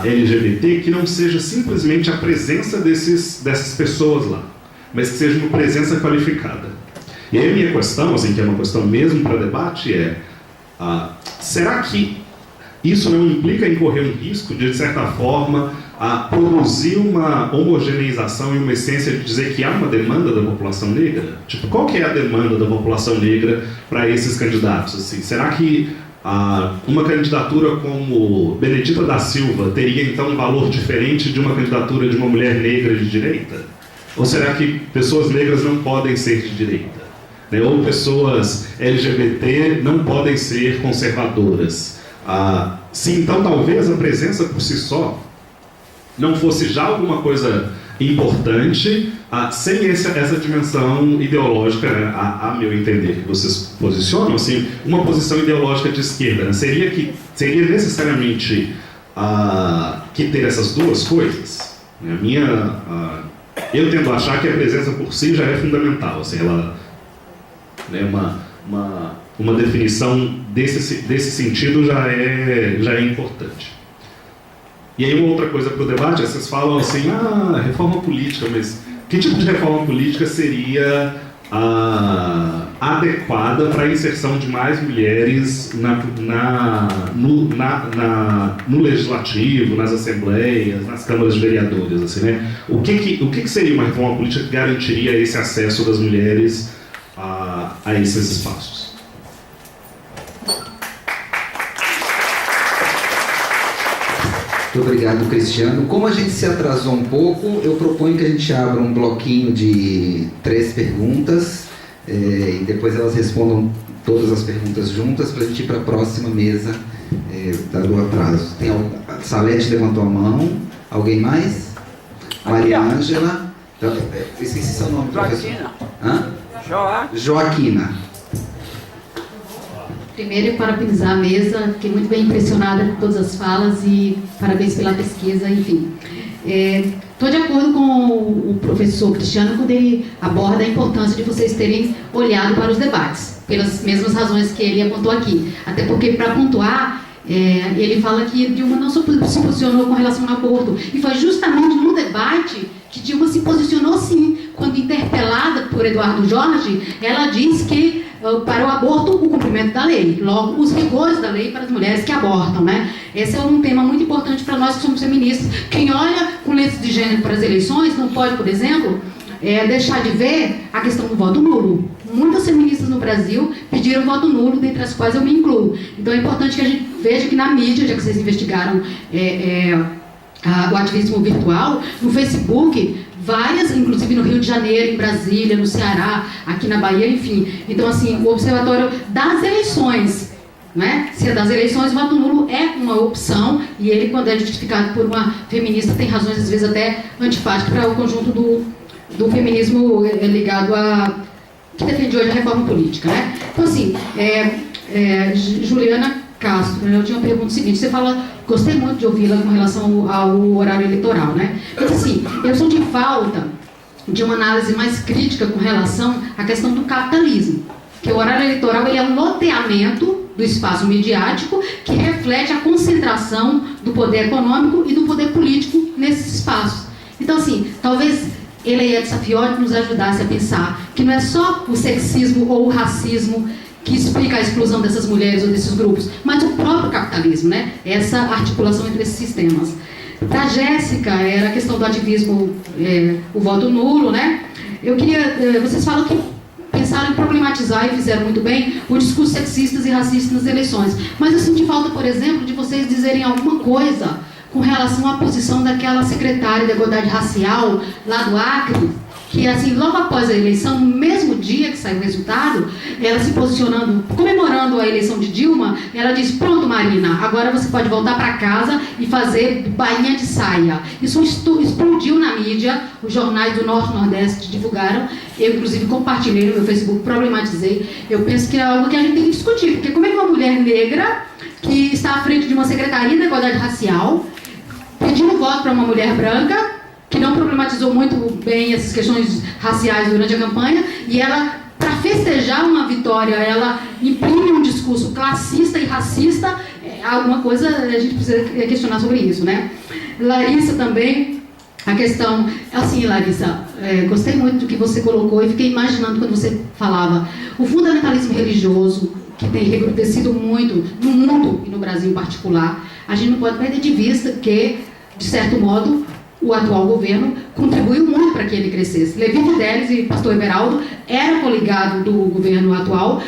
LGBT, que não seja simplesmente a presença dessas pessoas lá, mas que seja uma presença qualificada. E aí a minha questão, assim, que é uma questão mesmo para debate, é será que isso não implica em correr um risco de certa forma, produzir uma homogeneização e uma essência de dizer que há uma demanda da população negra? Tipo, qual que é a demanda da população negra para esses candidatos? Assim? Será que uma candidatura como Benedita da Silva teria então um valor diferente de uma candidatura de uma mulher negra de direita? Ou será que pessoas negras não podem ser de direita? Né? Ou pessoas LGBT não podem ser conservadoras? Sim, então talvez a presença por si só não fosse já alguma coisa importante, sem essa dimensão ideológica, né, a meu entender, que vocês posicionam, assim, uma posição ideológica de esquerda, né? Seria necessariamente que ter essas duas coisas? Eu tendo a achar que a presença por si já é fundamental, assim, ela é uma definição desse sentido já é importante. E aí uma outra coisa para o debate, vocês falam assim, reforma política, mas que tipo de reforma política seria adequada para a inserção de mais mulheres no legislativo, nas assembleias, nas câmaras de vereadores, assim, né? O que seria uma reforma política que garantiria esse acesso das mulheres a esses espaços? Muito obrigado, Cristiano. Como a gente se atrasou um pouco, eu proponho que a gente abra um bloquinho de 3 perguntas e depois elas respondam todas as perguntas juntas para a gente ir para a próxima mesa, dado o atraso. A Salete levantou a mão. Alguém mais? Maria Ângela. Esqueci seu nome, professor. Joaquina. Joaquina. Primeiro, parabenizar a mesa, fiquei muito bem impressionada com todas as falas e parabéns pela pesquisa, enfim. Estou de acordo com o professor Cristiano quando ele aborda a importância de vocês terem olhado para os debates, pelas mesmas razões que ele apontou aqui. Até porque, para pontuar, ele fala que Dilma não se posicionou com relação ao aborto, e foi justamente no debate que Dilma se posicionou sim, quando interpelada por Eduardo Jorge, ela disse que para o aborto, o cumprimento da lei, logo os rigores da lei para as mulheres que abortam, né? Esse é um tema muito importante para nós que somos feministas. Quem olha com lentes de gênero para as eleições não pode, por exemplo, deixar de ver a questão do voto nulo. Muitas feministas no Brasil pediram voto nulo, dentre as quais eu me incluo. Então é importante que a gente veja que na mídia, já que vocês investigaram o ativismo virtual, no Facebook, várias, inclusive no Rio de Janeiro, em Brasília, no Ceará, aqui na Bahia, enfim. Então, assim, o Observatório das Eleições, né? Se é das eleições, o voto nulo é uma opção, e ele, quando é justificado por uma feminista, tem razões, às vezes, até antipáticas para o conjunto do feminismo ligado que defende hoje a reforma política, né? Então, assim, Juliana Castro, eu tinha uma pergunta seguinte, você fala, gostei muito de ouvi-la com relação ao horário eleitoral, né? Mas assim, eu senti falta de uma análise mais crítica com relação à questão do capitalismo, que o horário eleitoral ele é um loteamento do espaço midiático que reflete a concentração do poder econômico e do poder político nesses espaços. Então, assim, talvez Eleiette Saffioti nos ajudasse a pensar que não é só o sexismo ou o racismo que explica a exclusão dessas mulheres ou desses grupos, mas o próprio capitalismo, né? Essa articulação entre esses sistemas. Para a Jéssica, era a questão do ativismo, o voto nulo, né? Eu queria, vocês falam que pensaram em problematizar e fizeram muito bem o discurso sexistas e racistas nas eleições, mas eu senti falta, por exemplo, de vocês dizerem alguma coisa com relação à posição daquela secretária da Igualdade Racial lá do Acre, que assim, logo após a eleição, no mesmo dia que saiu o resultado, ela se posicionando, comemorando a eleição de Dilma, ela disse: pronto, Marina, agora você pode voltar para casa e fazer bainha de saia. Isso explodiu na mídia, os jornais do Norte e Nordeste divulgaram, eu inclusive compartilhei no meu Facebook, problematizei. Eu penso que é algo que a gente tem que discutir, porque como é que uma mulher negra, que está à frente de uma secretaria da Igualdade Racial, pedindo voto para uma mulher branca, que não problematizou muito bem essas questões raciais durante a campanha, e ela, para festejar uma vitória, ela imprime um discurso classista e racista, alguma coisa a gente precisa questionar sobre isso, né? Larissa também, a questão, assim, Larissa, gostei muito do que você colocou e fiquei imaginando quando você falava, o fundamentalismo religioso, que tem recrudescido muito no mundo e no Brasil em particular, a gente não pode perder de vista que, de certo modo, o atual governo contribuiu muito para que ele crescesse. Levi Fidelis e pastor Everaldo eram coligados do governo atual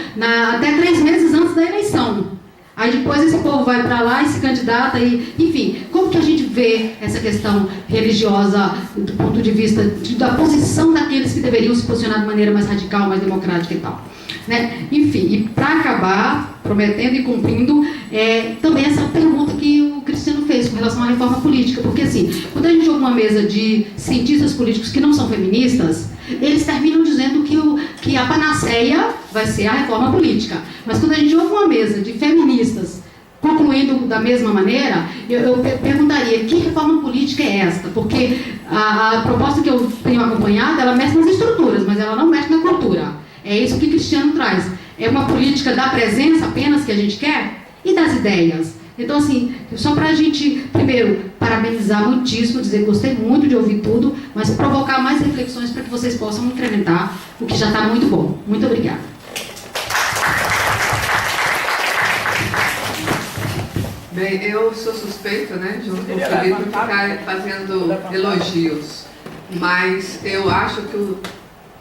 até 3 meses antes da eleição. Aí depois esse povo vai para lá e se candidata, enfim, como que a gente vê essa questão religiosa do ponto de vista da posição daqueles que deveriam se posicionar de maneira mais radical, mais democrática e tal, né? Enfim, e para acabar, prometendo e cumprindo, também essa pergunta que o Cristiano fez com relação à reforma política, porque assim, quando a gente ouve uma mesa de cientistas políticos que não são feministas, eles terminam dizendo que a panaceia vai ser a reforma política. Mas quando a gente ouve uma mesa de feministas concluindo da mesma maneira, eu perguntaria: que reforma política é esta? Porque a proposta que eu tenho acompanhado, ela mexe nas estruturas, mas ela não mexe na cultura. É isso que Cristiano traz. É uma política da presença apenas que a gente quer e das ideias. Então, assim, só para a gente, primeiro, parabenizar muitíssimo, dizer que gostei muito de ouvir tudo, mas provocar mais reflexões para que vocês possam incrementar o que já está muito bom. Muito obrigada. Bem, eu sou suspeita, né, junto com o Felipe, ficar fazendo elogios, mas eu acho que o...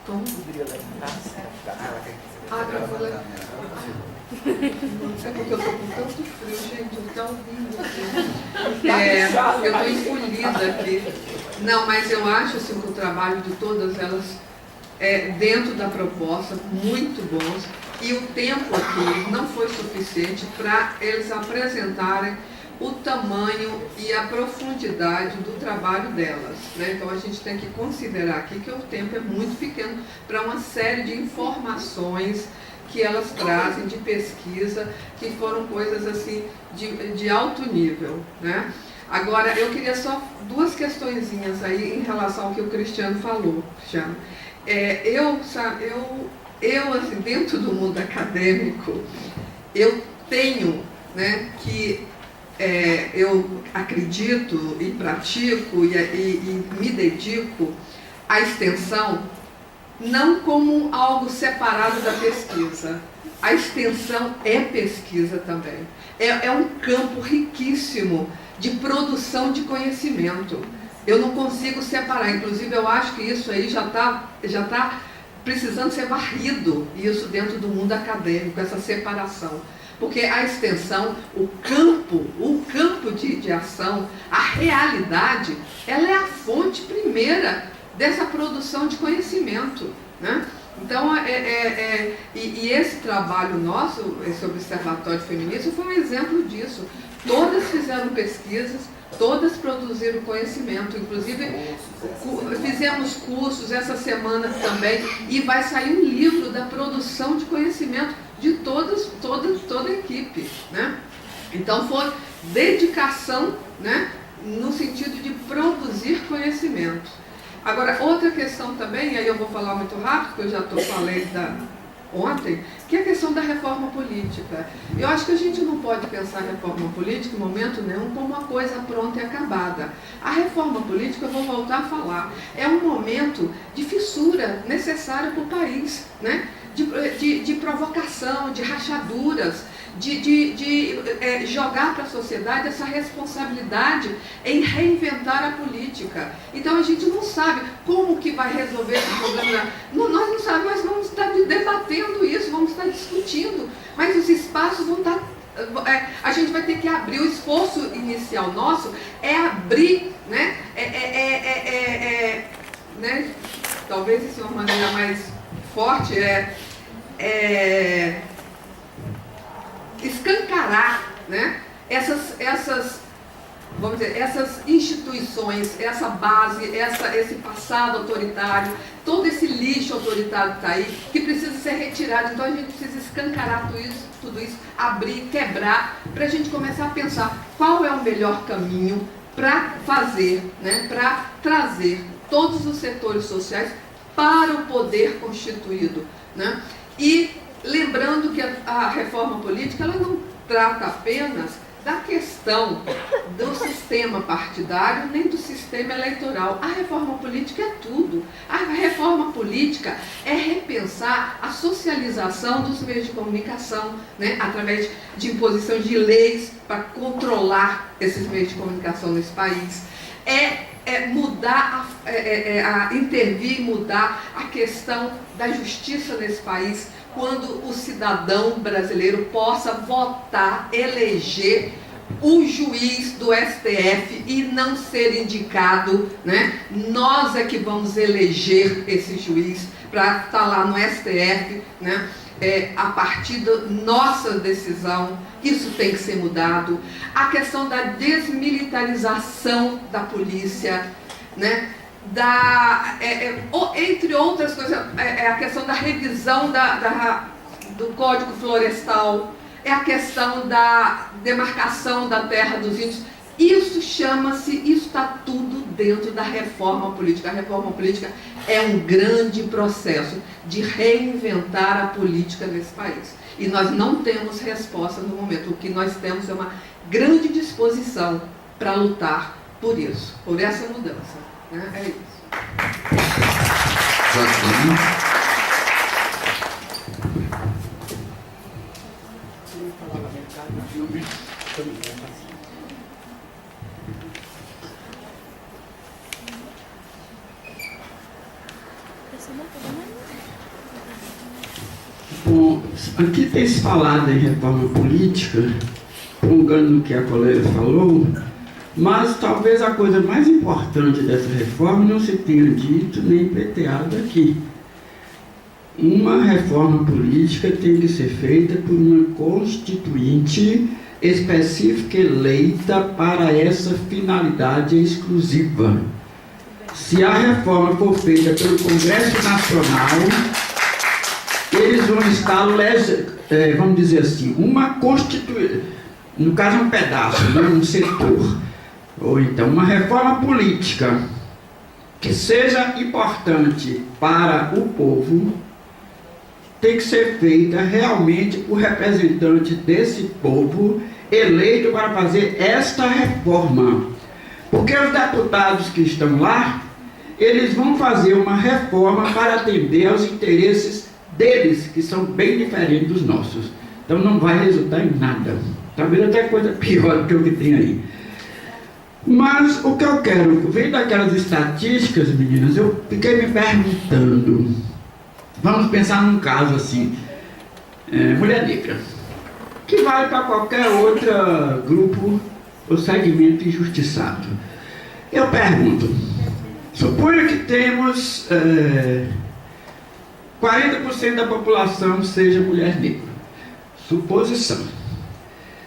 Como? É porque eu estou com tanto frio, gente, eu estou ouvindo aqui. Eu estou encolhida aqui. Não, mas eu acho assim, que o trabalho de todas elas é dentro da proposta, muito bons. E o tempo aqui não foi suficiente para eles apresentarem o tamanho e a profundidade do trabalho delas, né? Então a gente tem que considerar aqui que o tempo é muito pequeno para uma série de informações que elas trazem de pesquisa, que foram coisas assim de alto nível, né? Agora, eu queria só 2 questõezinhas aí em relação ao que o Cristiano falou, Cristiano. Eu assim, dentro do mundo acadêmico, eu tenho, né, que eu acredito e pratico e me dedico à extensão, não como algo separado da pesquisa. A extensão é pesquisa também. É um campo riquíssimo de produção de conhecimento. Eu não consigo separar. Inclusive, eu acho que isso aí já tá precisando ser varrido, isso dentro do mundo acadêmico, essa separação. Porque a extensão, o campo de ação, a realidade, ela é a fonte primeira dessa produção de conhecimento, né? Então, e esse trabalho nosso, esse Observatório Feminista, foi um exemplo disso. Todas fizeram pesquisas, todas produziram conhecimento, inclusive fizemos cursos essa semana também, e vai sair um livro da produção de conhecimento de toda a equipe, né? Então foi dedicação, né, no sentido de produzir conhecimento. Agora, outra questão também, e aí eu vou falar muito rápido, porque eu já falei ontem, que é a questão da reforma política. Eu acho que a gente não pode pensar a reforma política em momento nenhum como uma coisa pronta e acabada. A reforma política, eu vou voltar a falar, é um momento de fissura necessária para o país, né? De provocação, de rachaduras, de jogar para a sociedade essa responsabilidade em reinventar a política. Então a gente não sabe como que vai resolver esse problema. Nós não sabemos, mas vamos estar debatendo isso, vamos estar discutindo, mas os espaços vão estar a gente vai ter que abrir, o esforço inicial nosso é abrir, né? Né? Talvez isso é uma maneira mais forte, escancarar, né? Vamos dizer, essas instituições, essa base, esse passado autoritário, todo esse lixo autoritário que está aí, que precisa ser retirado. Então a gente precisa escancarar tudo isso, abrir, quebrar, para a gente começar a pensar qual é o melhor caminho para fazer, né, para trazer todos os setores sociais para o poder constituído, né? E lembrando que a reforma política, ela não trata apenas da questão do sistema partidário, nem do sistema eleitoral. A reforma política é tudo. A reforma política é repensar a socialização dos meios de comunicação, né, através de imposição de leis para controlar esses meios de comunicação nesse país. Mudar, intervir e mudar a questão da justiça nesse país, quando o cidadão brasileiro possa votar, eleger o juiz do STF e não ser indicado, né? Nós é que vamos eleger esse juiz para estar lá no STF, né? A partir da nossa decisão. Isso tem que ser mudado. A questão da desmilitarização da polícia, né? Entre outras coisas, a questão da revisão do Código Florestal, é a questão da demarcação da terra dos índios. Isso está tudo dentro da reforma política. A reforma política é um grande processo de reinventar a política nesse país. E nós não temos resposta no momento. O que nós temos é uma grande disposição para lutar por isso, por essa mudança. É isso. Bom, aqui tem se falado em reforma política, prolongando no que a colega falou, mas talvez a coisa mais importante dessa reforma não se tenha dito nem pleiteado aqui. Uma reforma política tem que ser feita por uma constituinte específica eleita para essa finalidade exclusiva. Se a reforma for feita pelo Congresso Nacional, eles vão estar, vamos dizer assim, uma constituinte, no caso um pedaço, né, um setor, ou então uma reforma política que seja importante para o povo, tem que ser feita realmente por representante desse povo eleito para fazer esta reforma. Porque os deputados que estão lá, eles vão fazer uma reforma para atender aos interesses deles, que são bem diferentes dos nossos. Então não vai resultar em nada. Talvez até coisa pior do que o que tem aí. Mas o que eu quero, vendo aquelas estatísticas, meninas, eu fiquei me perguntando. Vamos pensar num caso assim, mulher negra, que vale para qualquer outro grupo ou segmento injustiçado. Eu pergunto, suponha que temos 40% da população seja mulher negra. Suposição.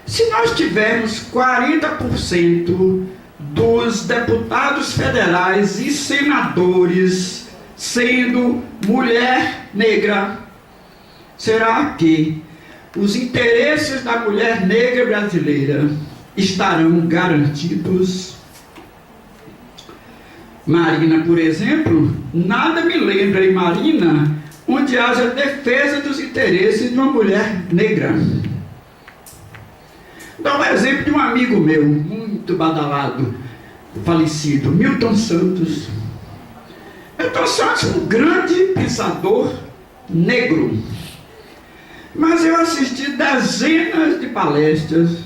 Se nós tivermos 40% dos deputados federais e senadores sendo mulher negra, será que os interesses da mulher negra brasileira estarão garantidos? Marina, por exemplo, nada me lembra em Marina onde haja defesa dos interesses de uma mulher negra. Dá um exemplo de um amigo meu, muito badalado, falecido, Milton Santos. Milton Santos, um grande pensador negro. Mas eu assisti dezenas de palestras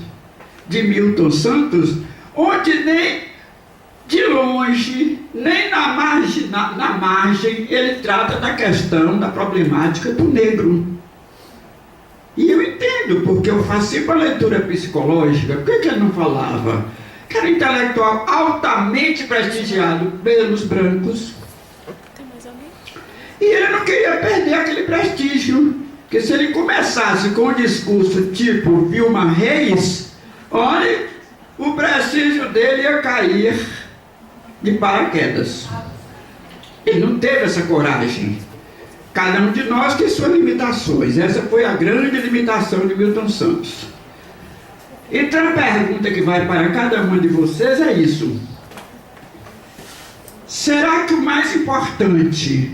de Milton Santos, onde nem de longe, nem na margem, ele trata da questão, da problemática do negro. E eu entendo, porque eu faço sempre a leitura psicológica. Por que ele não falava? Que era um intelectual altamente prestigiado pelos brancos. E ele não queria perder aquele prestígio. Porque se ele começasse com um discurso tipo Vilma Reis, olha, o prestígio dele ia cair de paraquedas. Ele não teve essa coragem. Cada um de nós tem suas limitações. Essa foi a grande limitação de Milton Santos. Então a pergunta que vai para cada uma de vocês é isso. Será que o mais importante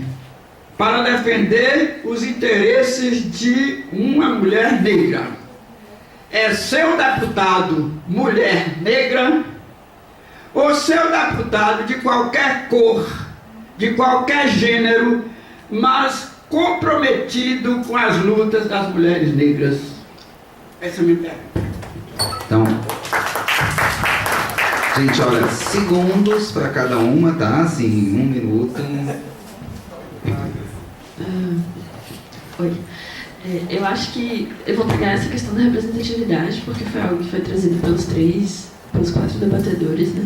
para defender os interesses de uma mulher negra é ser um deputado mulher negra ou ser um deputado de qualquer cor, de qualquer gênero, mas comprometido com as lutas das mulheres negras? Essa é a minha pergunta. Então, gente, olha, segundos para cada uma, tá? Assim, 1 minuto. Oi. Eu acho que eu vou pegar essa questão da representatividade, porque foi algo que foi trazido pelos 4 debatedores, né?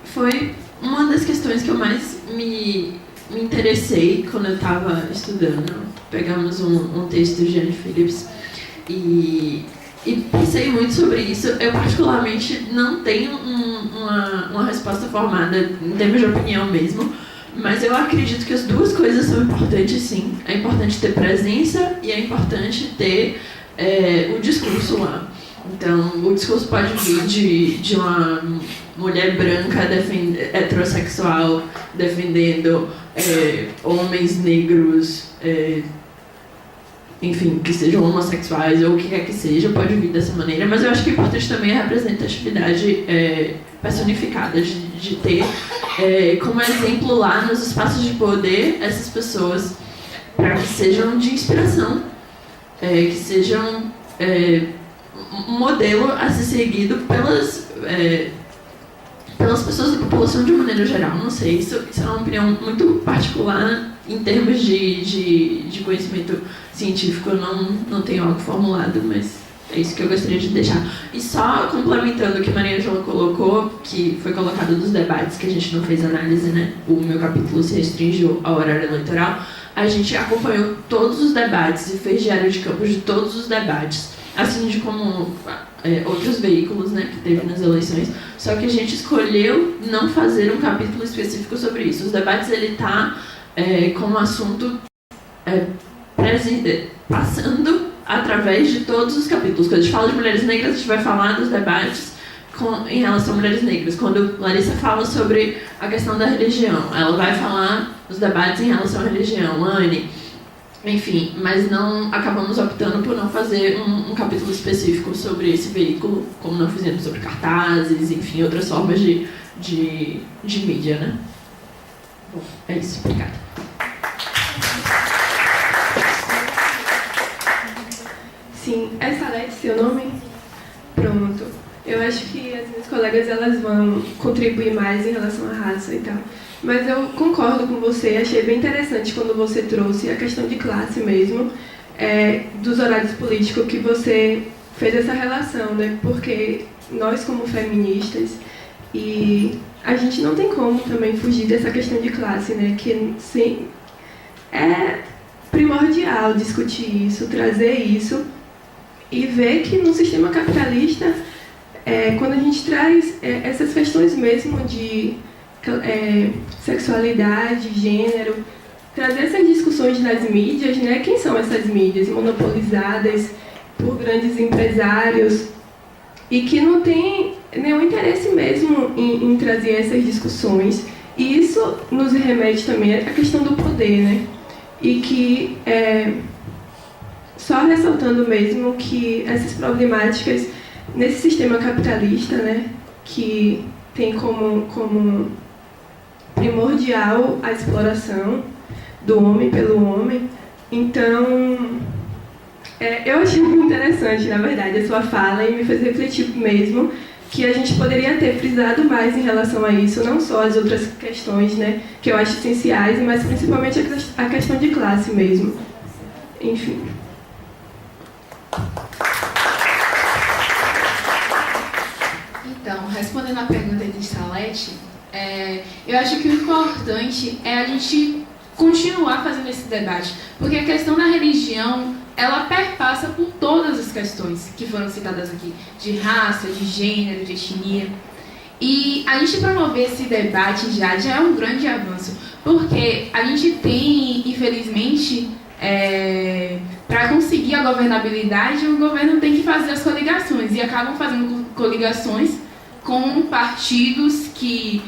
Foi uma das questões que eu mais me interessei quando eu estava estudando. Pegamos um texto de Anne Phillips e pensei muito sobre isso. Eu particularmente não tenho uma resposta formada em termos de opinião mesmo, mas eu acredito que as duas coisas são importantes, sim. É importante ter presença e é importante ter o discurso lá. Então, o discurso pode vir de uma mulher branca heterossexual defendendo homens negros, enfim, que sejam homossexuais ou o que quer que seja, pode vir dessa maneira. Mas eu acho que é importante também a representatividade personificada, de ter como exemplo lá nos espaços de poder essas pessoas, para que sejam de inspiração, que sejam um modelo a ser seguido pelas pessoas da população de maneira geral. Não sei, isso é uma opinião muito particular em termos de conhecimento científico. Eu não tenho algo formulado, mas é isso que eu gostaria de deixar. E só complementando o que Maria Ângela colocou, que foi colocado dos debates, que a gente não fez análise, né? O meu capítulo se restringiu ao horário eleitoral. A gente acompanhou todos os debates e fez diário de campo de todos os debates, assim de como outros veículos, né, que teve nas eleições. Só que a gente escolheu não fazer um capítulo específico sobre isso. Os debates, ele está como assunto passando através de todos os capítulos. Quando a gente fala de mulheres negras, a gente vai falar dos debates em relação a mulheres negras. Quando Larissa fala sobre a questão da religião, ela vai falar dos debates em relação à religião. Anne, enfim, mas não acabamos optando por não fazer um capítulo específico sobre esse veículo, como não fizemos sobre cartazes, enfim, outras formas de mídia, né? Bom, é isso, obrigada. Sim, é Salete seu nome? Pronto. Eu acho que as minhas colegas, elas vão contribuir mais em relação à raça e tal. Mas eu concordo com você, achei bem interessante quando você trouxe a questão de classe mesmo, dos horários políticos, que você fez essa relação, né? Porque nós, como feministas, e a gente não tem como também fugir dessa questão de classe, né? Que sim, é primordial discutir isso, trazer isso e ver que no sistema capitalista, quando a gente traz essas questões mesmo de sexualidade, gênero, trazer essas discussões nas mídias, né? Quem são essas mídias monopolizadas por grandes empresários e que não tem nenhum interesse mesmo em trazer essas discussões. E isso nos remete também à questão do poder, né? E que, só ressaltando mesmo que essas problemáticas nesse sistema capitalista, né? Que tem como primordial a exploração do homem pelo homem. Então, eu achei muito interessante, na verdade, a sua fala e me fez refletir mesmo que a gente poderia ter frisado mais em relação a isso, não só as outras questões, né, que eu acho essenciais, mas principalmente a questão de classe mesmo. Enfim. respondendo a pergunta de Salete, eu acho que o importante é a gente continuar fazendo esse debate, porque a questão da religião, ela perpassa por todas as questões que foram citadas aqui, de raça, de gênero, de etnia. E a gente promover esse debate já é um grande avanço, porque a gente tem, infelizmente, para conseguir a governabilidade, o governo tem que fazer as coligações, e acabam fazendo coligações com partidos que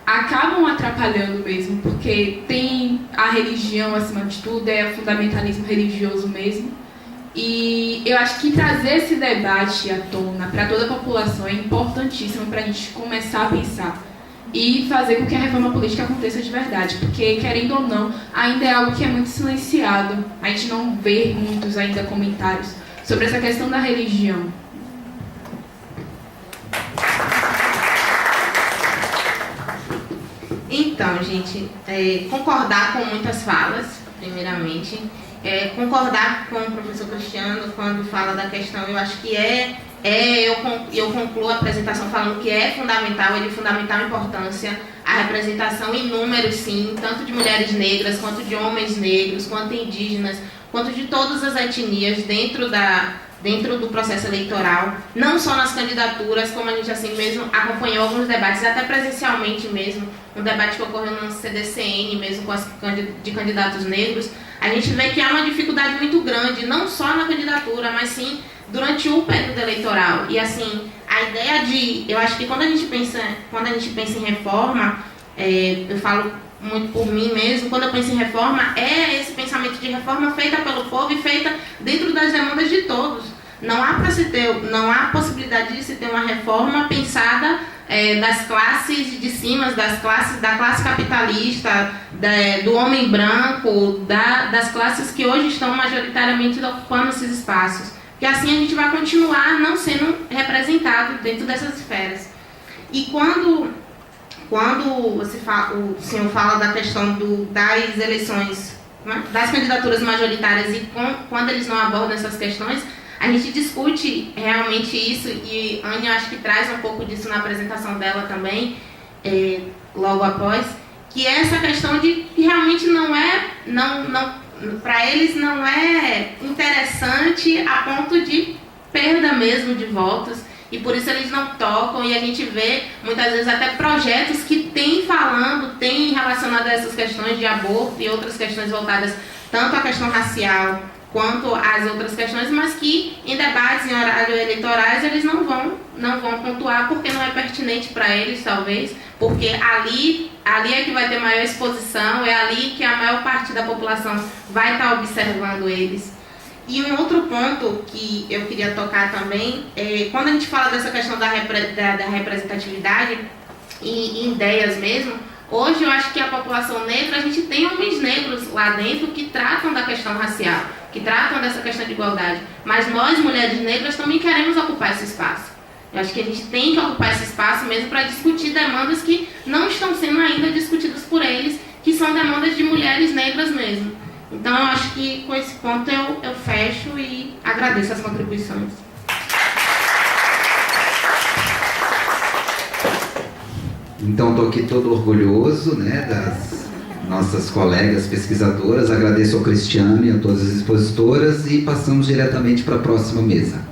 acabam atrapalhando mesmo, porque tem a religião acima de tudo, é o fundamentalismo religioso mesmo. E eu acho que trazer esse debate à tona para toda a população é importantíssimo para a gente começar a pensar e fazer com que a reforma política aconteça de verdade, porque, querendo ou não, ainda é algo que é muito silenciado. A gente não vê muitos ainda comentários sobre essa questão da religião. Então, gente, concordar com muitas falas, primeiramente. Concordar com o professor Cristiano quando fala da questão, eu acho que eu concluo a apresentação falando que é fundamental, de fundamental importância a representação em números, sim, tanto de mulheres negras, quanto de homens negros, quanto indígenas, quanto de todas as etnias dentro do processo eleitoral, não só nas candidaturas, como a gente assim mesmo acompanhou alguns debates, até presencialmente mesmo, um debate que ocorreu no CDCN mesmo de candidatos negros. A gente vê que há uma dificuldade muito grande, não só na candidatura, mas sim durante o período eleitoral. E assim, a ideia eu acho que quando a gente pensa em reforma, eu falo muito por mim mesmo, quando eu penso em reforma, é esse pensamento de reforma feita pelo povo e feita dentro das demandas de todos. Não há possibilidade de se ter uma reforma pensada das classes de cima, da classe capitalista, do homem branco, das classes que hoje estão majoritariamente ocupando esses espaços. Porque assim a gente vai continuar não sendo representado dentro dessas esferas. E quando o senhor fala da questão das eleições, né, das candidaturas majoritárias e quando eles não abordam essas questões, a gente discute realmente isso, e a Ania acho que traz um pouco disso na apresentação dela também, logo após, que é essa questão de que realmente para eles não é interessante a ponto de perda mesmo de votos, e por isso eles não tocam, e a gente vê muitas vezes até projetos que têm relacionado a essas questões de aborto e outras questões voltadas tanto à questão racial quanto às outras questões, mas que em debates, em horários eleitorais, eles não vão pontuar porque não é pertinente para eles, talvez, porque ali é que vai ter maior exposição, é ali que a maior parte da população vai estar observando eles. E um outro ponto que eu queria tocar também, quando a gente fala dessa questão da representatividade e ideias mesmo, hoje eu acho que a população negra, a gente tem homens negros lá dentro que tratam da questão racial, que tratam dessa questão de igualdade, mas nós, mulheres negras, também queremos ocupar esse espaço. Eu acho que a gente tem que ocupar esse espaço mesmo para discutir demandas que não estão sendo ainda discutidas por eles, que são demandas de mulheres negras mesmo. Então eu acho que com esse ponto eu fecho e agradeço as contribuições. Então estou aqui todo orgulhoso, né, das nossas colegas pesquisadoras, agradeço ao Cristiano e a todas as expositoras e passamos diretamente para a próxima mesa.